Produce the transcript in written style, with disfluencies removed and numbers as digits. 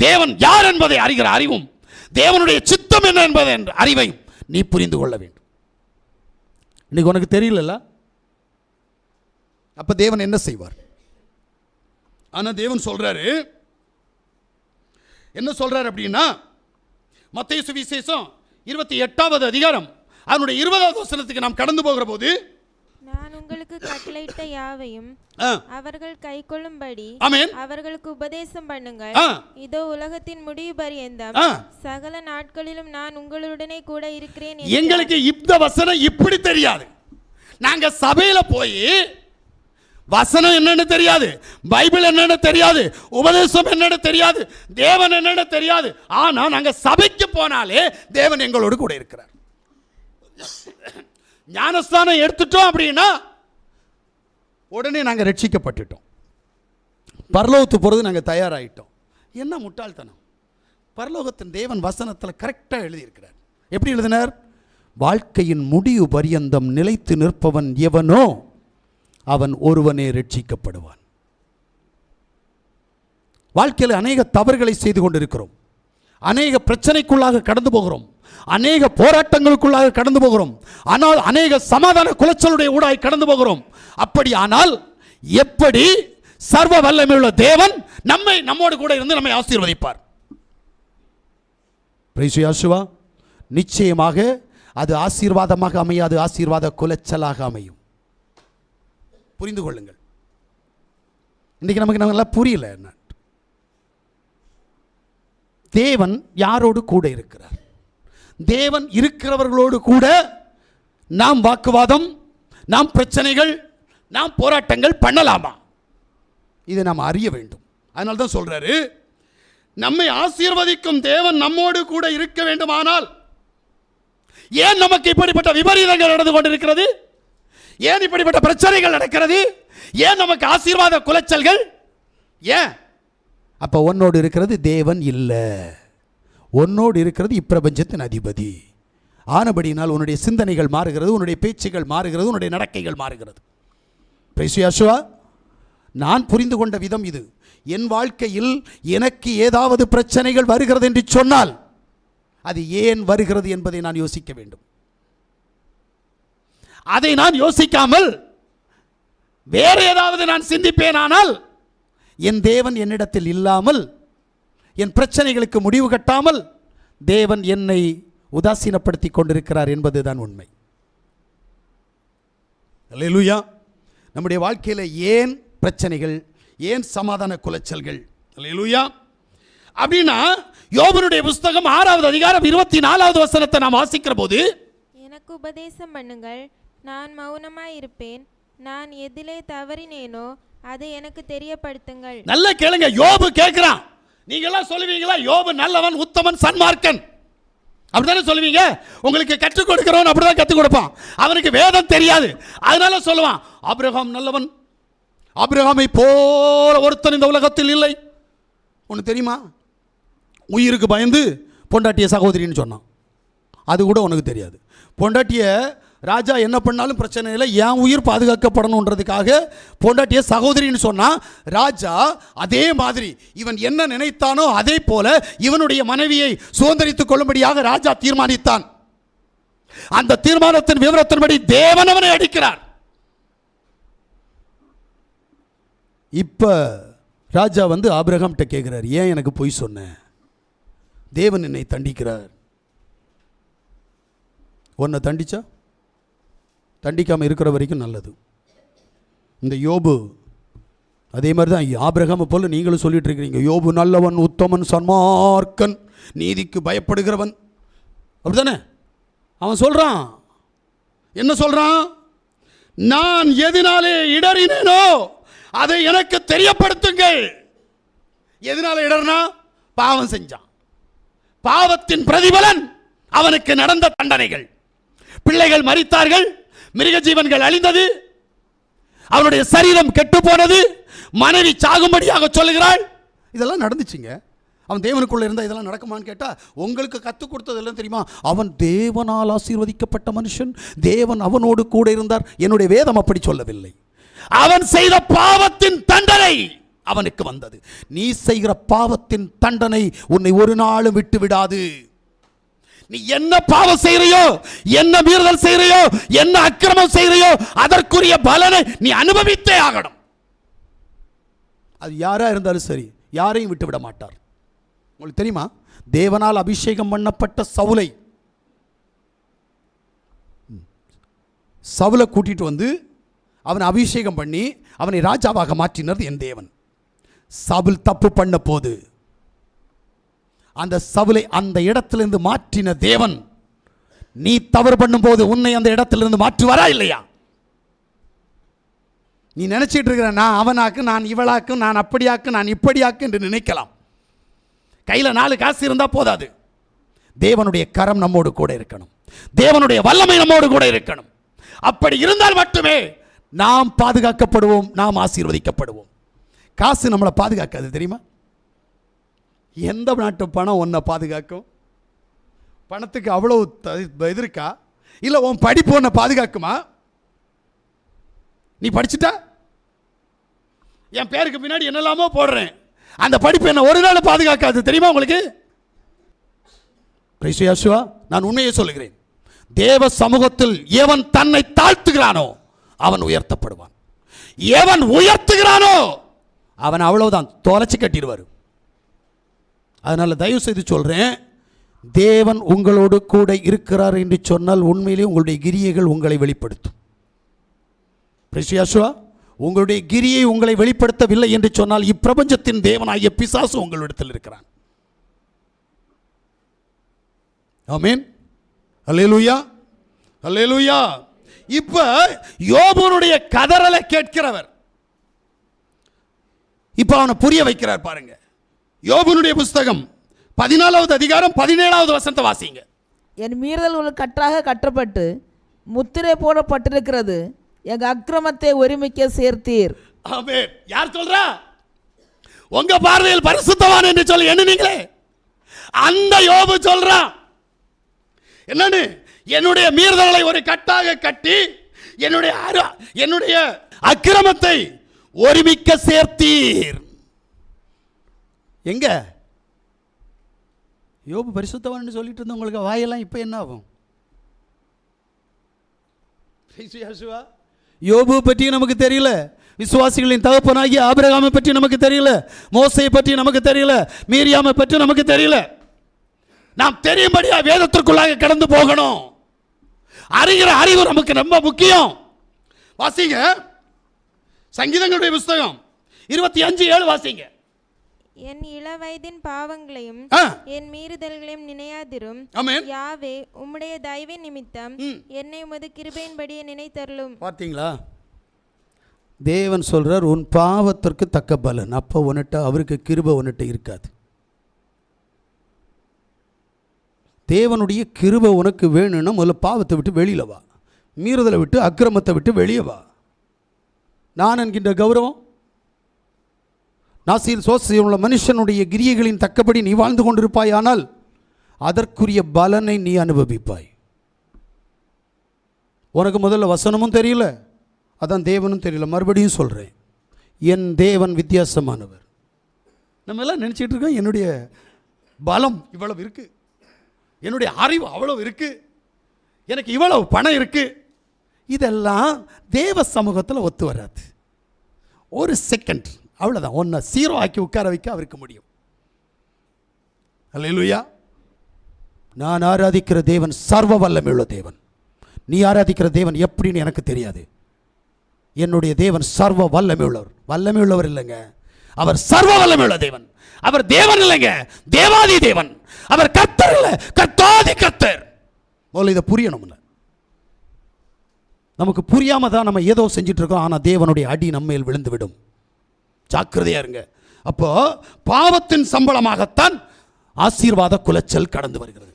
தேவன் யார் என்பதை அறிகிற அறிவும், தேவனுடைய சித்தம் என்ன என்பதை அறிவையும் நீ புரிந்து கொள்ள வேண்டும். இன்னைக்கு உனக்கு தெரியல, அப்ப தேவன் என்ன செய்வார்? ஆனா தேவன் சொல்றாரு, என்ன சொல்றாரு அப்படின்னா, மத்தேயு சுவிசேஷம் 28வது அதிகாரம் அதனுடைய 20வது வசனத்துக்கு நாம் கடந்து போகிற போது, நான் உங்களுக்கு கட்டளையிட்ட யாவையும் அவர்கள் கைக்கொள்ளும்படி அவர்களுக்கு உபதேசம் பண்ணுங்கள். இதோ உலகத்தின் முடிவு பரியந்தம் சகல நாட்களிலும் நான் உங்களுடனே கூட இருக்கிறேன். எங்களுக்கு இந்த வசனம் இப்படி தெரியாது. நாங்க சபையில போய் வசனம் என்னன்னு தெரியாது, பைபிள் என்னன்னு தெரியாது, உபதேசம் என்னன்னு தெரியாது, தேவன் என்னன்னு தெரியாது. ஆனா நாங்க சபைக்கு போனாலே தேவன் எங்களோடு கூட இருக்கிறார். ஞானஸ்தானம் எடுத்துட்டோம் அப்படின்னா உடனே நாங்க ரட்சிக்கப்பட்டுட்டோம், பரலோகத்து போறது நாங்க தயாராயிட்டோம். என்ன முட்டாள்தனம்! பரலோகத்தின் தேவன் வசனத்தில் கரெக்டா எழுதியிருக்கிறார். எப்படி எழுதினார்? வாழ்க்கையின் முடிவு பரியந்தம் நிலைத்து நிற்பவன் எவனோ அவன் ஒருவனே ரட்சிக்கப்படுவான். வாழ்க்கையில் அநேக தவறுகளை செய்து கொண்டிருக்கிறோம், அநேக பிரச்சனைக்குள்ளாக கடந்து போகிறோம், அநேக போராட்டங்களுக்குள்ளாக கடந்து போகிறோம், ஆனால் அநேக சமாதான குலைச்சலுடைய ஊடாய் கடந்து போகிறோம். அப்படி ஆனால் எப்படி சர்வ வல்லமையுள்ள தேவன் நம்மோடு கூட இருந்து நம்மை ஆசீர்வதிப்பார்? பிரைஸ் யாசுவா. நிச்சயமாக அது ஆசீர்வாதமாக அமையாது, ஆசீர்வாத குலைச்சலாக அமையும். புரிந்து கொள்ளுங்கள். இன்னைக்கு நமக்கு நல்லா புரியல. என்ன தேவன் யாரோடு கூட இருக்கிறார்? தேவன் இருக்கிறவர்களோடு கூட நாம் வாக்குவாதம், நாம் பிரச்சனைகள், நாம் போராட்டங்கள் பண்ணலாமா? இதை நாம் அறிய வேண்டும். அதனால தான் சொல்றாரு, நம்மை ஆசீர்வதிக்கும் தேவன் நம்மோடு கூட இருக்க வேண்டுமானால் ஏன் நமக்கு இப்படிப்பட்ட விபரீதங்கள் நடந்து கொண்டிருக்கிறது? ஏன் இப்படிப்பட்ட பிரச்சனைகள் நடக்கிறது? ஏன் நமக்கு ஆசீர்வாத குலைச்சல்கள்? ஏன்? அப்ப உன்னோடு இருக்கிறது தேவன் இல்ல, உன்னோடு இருக்கிறது இப்பிரபஞ்சத்தின் அதிபதி. ஆனபடியினால் உன்னுடைய சிந்தனைகள் மாறுகிறது, உன்னுடைய பேச்சுகள் மாறுகிறது, உன்னுடைய நடக்கைகள் மாறுகிறது. பிரைஸ் யாசுவா. நான் புரிந்து கொண்ட விதம் இது. என் வாழ்க்கையில் எனக்கு ஏதாவது பிரச்சனைகள் வருகிறது என்று சொன்னால் அது ஏன் வருகிறது என்பதை நான் யோசிக்க வேண்டும். அதை நான் யோசிக்காமல் வேற ஏதாவது நான் சிந்திப்பேனானால் என் தேவன் என்னிடத்தில் இல்லாமல், என் பிரச்சனைகளுக்கு முடிவு கட்டாமல் தேவன் என்னை உதாசீனப்படுத்தி கொண்டிருக்கிறார் என்பதுதான் உண்மை. அல்லேலூயா. நம்முடைய வாழ்க்கையில் ஏன் பிரச்சனைகள், ஏன் சமாதான குலைச்சல்கள்? அல்லேலூயா. அப்படின்னா யோபனுடைய புஸ்தகம் 6வது அதிகாரம் 24வது வசனத்தை நாம் வாசிக்கிற போது, எனக்கு உபதேசம் பண்ணுங்கள், நான் மௌனமாய் இருப்பேன், நான் எதிலே தவறினேனோ அதை எனக்கு தெரியப்படுத்துங்கள். நல்ல கேளுங்க. யோபு கேட்கிறான். நீங்க எல்லாம் சொல்லுவீங்களா யோபு நல்லவன், உத்தமன், சன்மார்க்கன்? அப்படிதானே சொல்லுவீங்க. உங்களுக்கு கற்றுக் கொடுக்கிறவன் அப்படிதான் கற்றுக் கொடுப்பான். அவனுக்கு வேதம் தெரியாது, அதனால சொல்லுவான் ஆபிரகாம் நல்லவன், ஆபிரகாமை போல ஒருத்தன் இந்த உலகத்தில் இல்லை. ஒன்று தெரியுமா? உயிருக்கு பயந்து பொண்டாட்டிய சகோதரின்னு சொன்னான். அது கூட உனக்கு தெரியாது. பொண்டாட்டிய ராஜா என்ன பண்ணாலும் பிரச்சனை இல்லை, என் உயிர் பாதுகாக்கப்படணுன்றதுக்காக பொண்டாட்டிய சகோதரின்னு சொன்னா ராஜா அதே மாதிரி இவன் என்ன நினைத்தானோ அதே போல இவனுடைய மனைவியை சுதந்திரித்துக் கொள்ளும்படியாக ராஜா தீர்மானித்தான். அந்த தீர்மானத்தின் விவரத்தின்படி தேவன் அவனை அடிக்கிறார். இப்ப ராஜா வந்து ஆபிரகாம்கிட்ட கேட்கிறார், ஏன் எனக்கு பொய் சொன்ன? தேவன் என்னை தண்டிக்கிறார். உன்னை தண்டிச்சா தண்டிக்காமல் இருக்கிற வரைக்கும் நல்லது. இந்த யோபு அதே மாதிரி தான். ஆபிரகாமை போல நீங்களும் சொல்லிட்டு இருக்கிறீங்க, யோபு நல்லவன், உத்தமன், சன்மார்க்கன், நீதிக்கு பயப்படுகிறவன். அப்படித்தானே அவன் சொல்றான். என்ன சொல்றான்? நான் எதனாலே இடறினேனோ அதை எனக்கு தெரியப்படுத்துங்கள். எதனால இடர்னா? பாவம் செஞ்சான். பாவத்தின் பிரதிபலன் அவனுக்கு நடந்த தண்டனைகள். பிள்ளைகள் மரித்தார்கள், மிருக ஜீவன்கள் அழிந்தது, அவனுடைய சரீரம் கெட்டு போனது, மனைவி சாகும்படியாக சொல்லுகிறாள். இதெல்லாம் நடந்துச்சுங்க. அவன் தேவனுக்குள்ள இருந்தா இதெல்லாம் நடக்குமான்னு கேட்டா, உங்களுக்கு கற்றுக் கொடுத்தது எல்லாம் தெரியுமா? அவன் தேவனால் ஆசீர்வதிக்கப்பட்ட மனுஷன், தேவன் அவனோடு கூட இருந்தார். என்னுடைய வேதம் அப்படி சொல்லவில்லை. அவன் செய்த பாவத்தின் தண்டனை அவனுக்கு வந்தது. நீ செய்கிற பாவத்தின் தண்டனை உன்னை ஒரு நாளும் விட்டு விடாது. நீ என்ன பாவம் செய்யறியோ, என்ன மீறுதல் செய்யறியோ, என்ன அக்கிரமம் செய்யறியோ, அதற்குரிய பலனை நீ அனுபவித்தே ஆகணும். அது யாரா இருந்தாலும் சரி, யாரையும் விட்டு விட மாட்டார். உங்களுக்கு தெரியுமா, தேவனால் அபிஷேகம் பண்ணப்பட்ட சவுலை கூட்டிட்டு வந்து அவனை அபிஷேகம் பண்ணி அவனை ராஜாவாக மாற்றினது என் தேவன். சவுல் தப்பு பண்ண போது அந்த சவுலை அந்த இடத்திலிருந்து மாற்றின தேவன், நீ தவறு பண்ணும் போது உன்னை அந்த இடத்திலிருந்து மாற்றுவாரா இல்லையா? நீ நினைச்சிட்டு இருக்கிற நான் அவனாக்கு, நான் இவளாக்கு, நான் அப்படியாக்கு, நான் இப்படியாக்கு என்று நினைக்கலாம். கையில் 4 காசு இருந்தால் போதாது. தேவனுடைய கரம் நம்மோடு கூட இருக்கணும். தேவனுடைய வல்லமை நம்மோடு கூட இருக்கணும். அப்படி இருந்தால் மட்டுமே நாம் பாதுகாக்கப்படுவோம், நாம் ஆசீர்வதிக்கப்படுவோம். காசு நம்மளை பாதுகாக்காது தெரியுமா? எந்த நாட்டு பணம் உன்னை பாதுகாக்கும்? பணத்துக்கு அவ்வளவு இது இருக்கா? இல்லை உன் படிப்பு உன்னை பாதுகாக்குமா? நீ படிச்சுட்டா என் பேருக்கு பின்னாடி என்னெல்லாமோ போடுறேன், அந்த படிப்பு என்ன ஒரு நாள் பாதுகாக்காது தெரியுமா உங்களுக்கு? நான் உண்மையை சொல்லுகிறேன். தேவ சமூகத்தில் எவன் தன்னை தாழ்த்துகிறானோ அவன் உயர்த்தப்படுவான். எவன் உயர்த்துகிறானோ அவன் அவ்வளவுதான், தொலைச்சு கட்டிடுவார். அதனால தயவு செய்து சொல்றேன், தேவன் உங்களோடு கூட இருக்கிறார் என்று சொன்னால் உண்மையிலேயே உங்களுடைய கிரியைகள் உங்களை வெளிப்படுத்தும். பிரிசியாசுவா, உங்களுடைய கிரியை உங்களை வெளிப்படுத்தவில்லை என்று சொன்னால் இப்பிரபஞ்சத்தின் தேவனாகிய பிசாசு உங்களிடத்தில் இருக்கிறான். ஆமென், அல்லேலூயா, அல்லேலூயா. இப்ப யோபுனுடைய கதறலை கேட்கிறவர் இப்ப அவனை புரிய வைக்கிறார். பாருங்க, யோபுனுடைய புஸ்தகம் 14வது அதிகாரம் 17வது வசனத்தை வாசிங்க. என் மீறுதல் உங்களுக்கு கற்றாக கட்டப்பட்டு முத்திரை போடப்பட்டிருக்கிறது, எங்க அக்கிரமத்தை ஒருமிக்க சேர்த்தீர். ஆமென். யார் சொல்றா? உங்க பார்வையில் பரிசுத்தவான் என்று சொல்லி எண்ணுனீங்களே, அந்த யோபு சொல்றான். என்னன்னு? என்னுடைய மீறுதல்களை ஒரு கட்டாக கட்டி என்னுடைய அக்கிரமத்தை ஒருமிக்க சேர்த்தீர். எங்க யோபு பரிசுத்தவான் சொல்லிட்டு இருந்த உங்களுக்கு வாயெல்லாம் இப்ப என்ன ஆகும்? யோபு பற்றி நமக்கு தெரியல, விசுவாசிகளின் தகப்பனாகிய ஆபிரகாமை பற்றி நமக்கு தெரியல, மோசையை பற்றி நமக்கு தெரியல, மீரியாமை பற்றி நமக்கு தெரியல. நாம் தெரியும்படியா வேதத்திற்குள்ளாக கடந்து போகணும். அறிகிற அறிவு நமக்கு ரொம்ப முக்கியம். வாசிங்க சங்கீதங்களுடைய புஸ்தகம் 25:7 வாசிங்க. என் இளவயதின் பாவங்களையும் என் மீறுதல்களையும் நினையாதிரும். யாவே, உம்முடைய தயவின் நிமித்தம் என்னை உமது கிருபையின்படியே நினைத்தருளும். பார்த்தீங்களா? தேவன் சொல்றார், உன் பாவத்திற்கு தக்க பலன். அப்போ உன்னிட்ட அவருக்கு கிருபை உன்னிட்ட இருக்காது. தேவனுடைய கிருபை உனக்கு வேணும்னா முதல்ல பாவத்தை விட்டு வெளியில வா, மீறுதலை விட்டு அக்கிரமத்தை விட்டு வெளியே வா. நான் என்கின்ற கௌரவம், நாசில் சோசியுள்ள மனுஷனுடைய கிரியைகளின் தக்கபடி நீ வாழ்ந்து கொண்டிருப்பாயானால் அதற்குரிய பலனை நீ அனுபவிப்பாய். உனக்கு முதல்ல வசனமும் தெரியல, அதான் தேவனும் தெரியல. மறுபடியும் சொல்கிறேன், என் தேவன் வித்தியாசமானவர். நம்ம எல்லாம் நினச்சிட்டு இருக்கோம் என்னுடைய பலம் இவ்வளவு இருக்கு, என்னுடைய அறிவு அவ்வளவு இருக்கு, எனக்கு இவ்வளவு பணம் இருக்கு. இதெல்லாம் தேவ சமூகத்தில் ஒத்து வராது. ஒரு செகண்ட் அவ்வளோதான், ஒன்றை 0 ஆக்கி உட்கார வைக்க அவருக்கு முடியும். அல்லேலூயா. நான் ஆராதிக்கிற தேவன் சர்வ வல்லமையுள்ள தேவன். நீ ஆராதிக்கிற தேவன் எப்படின்னு எனக்கு தெரியாது. என்னுடைய தேவன் சர்வ வல்லமையுள்ளவர். வல்லமையுள்ளவர் இல்லைங்க, அவர் சர்வ வல்லமையுள்ள தேவன். அவர் தேவன் இல்லைங்க, தேவாதி தேவன். அவர் கர்த்தர் இல்லை, கர்த்தாதி கர்த்தர். முதல்ல இதை புரியணும். நமக்கு புரியாம தான் நம்ம ஏதோ செஞ்சுட்டு இருக்கோம். ஆனால் தேவனுடைய அடி நம்மையில் விழுந்து விடும். ஜாக்கிரதையா இருங்க. அப்போ பாவத்தின் சம்பளமாகத்தான் ஆசீர்வாத குலைச்சல் கடந்து வருகிறது.